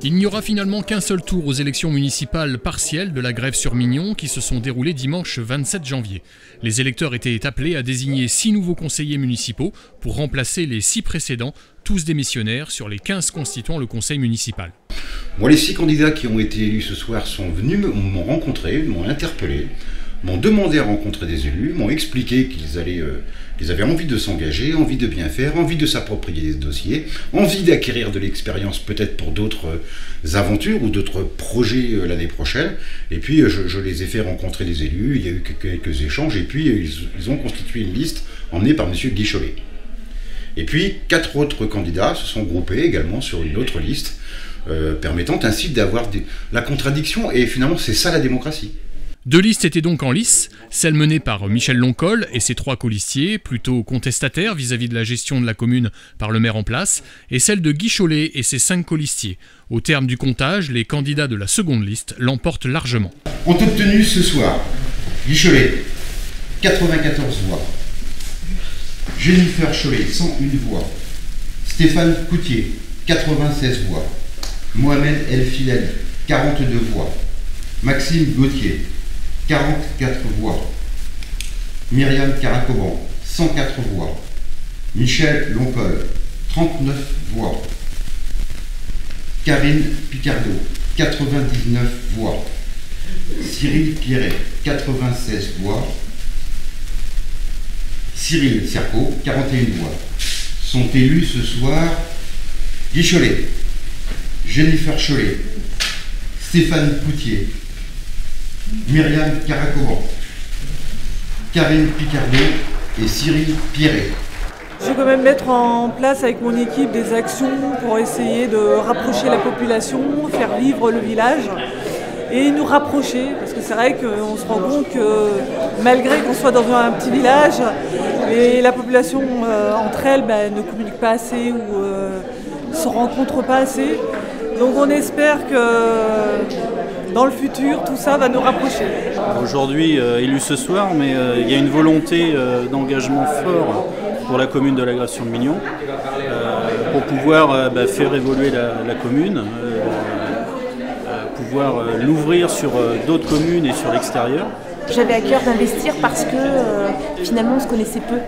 Il n'y aura finalement qu'un seul tour aux élections municipales partielles de la Grève-sur-Mignon qui se sont déroulées dimanche 27 janvier. Les électeurs étaient appelés à désigner 6 nouveaux conseillers municipaux pour remplacer les 6 précédents, tous démissionnaires sur les 15 constituant le conseil municipal. Bon, les 6 candidats qui ont été élus ce soir sont venus, m'ont rencontré, m'ont interpellé, m'ont demandé à rencontrer des élus, m'ont expliqué qu'ils avaient envie de s'engager, envie de bien faire, envie de s'approprier des dossiers, envie d'acquérir de l'expérience peut-être pour d'autres aventures ou d'autres projets l'année prochaine. Et puis je les ai fait rencontrer des élus, il y a eu quelques échanges et puis ils ont constitué une liste emmenée par M. Guy Chollet. Et puis 4 autres candidats se sont groupés également sur une autre liste, permettant ainsi d'avoir la contradiction, et finalement c'est ça la démocratie. 2 listes étaient donc en lice, celle menée par Michel Loncol et ses 3 colistiers, plutôt contestataires vis-à-vis de la gestion de la commune par le maire en place, et celle de Guy Chollet et ses 5 colistiers. Au terme du comptage, les candidats de la seconde liste l'emportent largement. Ont obtenu ce soir Guy Chollet, 94 voix, Jennifer Chollet, 101 voix, Stéphane Coutier, 96 voix, Mohamed El Filali, 42 voix, Maxime Gauthier, 44 voix, Myriam Karakoban, 104 voix, Michel Loncol, 39 voix, Karine Picardo, 99 voix, Cyril Pierret, 96 voix, Cyril Cerco, 41 voix. Sont élus ce soir Guy Chollet, Jennifer Chollet, Stéphane Coutier, Myriam Karakoban, Karine Picardo et Cyril Pierret. Je vais quand même mettre en place avec mon équipe des actions pour essayer de rapprocher la population, faire vivre le village et nous rapprocher, parce que c'est vrai qu'on se rend compte que malgré qu'on soit dans un petit village, la population entre elles ne communique pas assez ou ne se rencontre pas assez. Donc on espère que dans le futur, tout ça va nous rapprocher. Aujourd'hui, élu ce soir, mais il y a une volonté d'engagement fort pour la commune de la Grève-sur-Mignon, pour pouvoir faire évoluer la commune, pouvoir l'ouvrir sur d'autres communes et sur l'extérieur. J'avais à cœur d'investir parce que finalement on se connaissait peu.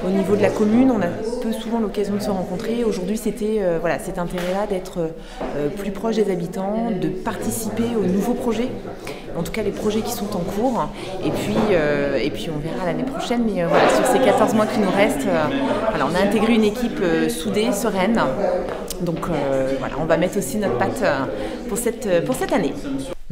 Au niveau de la commune, on a peu souvent l'occasion de se rencontrer. Aujourd'hui, c'était cet intérêt-là d'être plus proche des habitants, de participer aux nouveaux projets, en tout cas les projets qui sont en cours. Et puis on verra l'année prochaine. Mais sur ces 14 mois qui nous restent, on a intégré une équipe soudée, sereine. Donc on va mettre aussi notre patte pour cette année.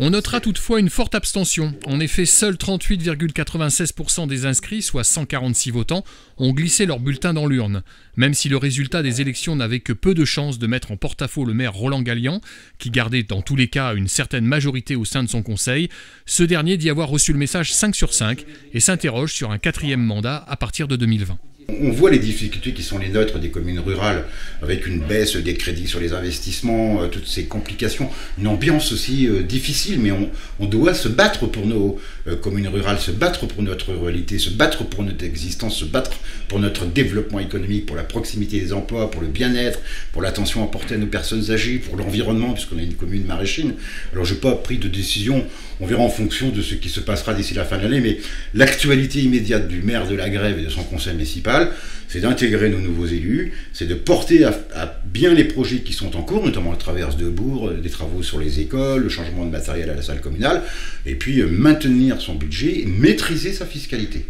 On notera toutefois une forte abstention. En effet, seuls 38,96% des inscrits, soit 146 votants, ont glissé leur bulletin dans l'urne. Même si le résultat des élections n'avait que peu de chances de mettre en porte-à-faux le maire Roland Gallian, qui gardait dans tous les cas une certaine majorité au sein de son conseil, ce dernier dit avoir reçu le message 5 sur 5 et s'interroge sur un 4e mandat à partir de 2020. On voit les difficultés qui sont les nôtres des communes rurales, avec une baisse des crédits sur les investissements, toutes ces complications, une ambiance aussi difficile, mais on doit se battre pour nos communes rurales, se battre pour notre ruralité, se battre pour notre existence, se battre pour notre développement économique, pour la proximité des emplois, pour le bien-être, pour l'attention apportée à nos personnes âgées, pour l'environnement, puisqu'on a une commune maraîchine. Alors je n'ai pas pris de décision, on verra en fonction de ce qui se passera d'ici la fin de l'année, mais l'actualité immédiate du maire de la Grève et de son conseil municipal, c'est d'intégrer nos nouveaux élus, c'est de porter à bien les projets qui sont en cours, notamment la traverse de Bourg, des travaux sur les écoles, le changement de matériel à la salle communale, et puis maintenir son budget et maîtriser sa fiscalité.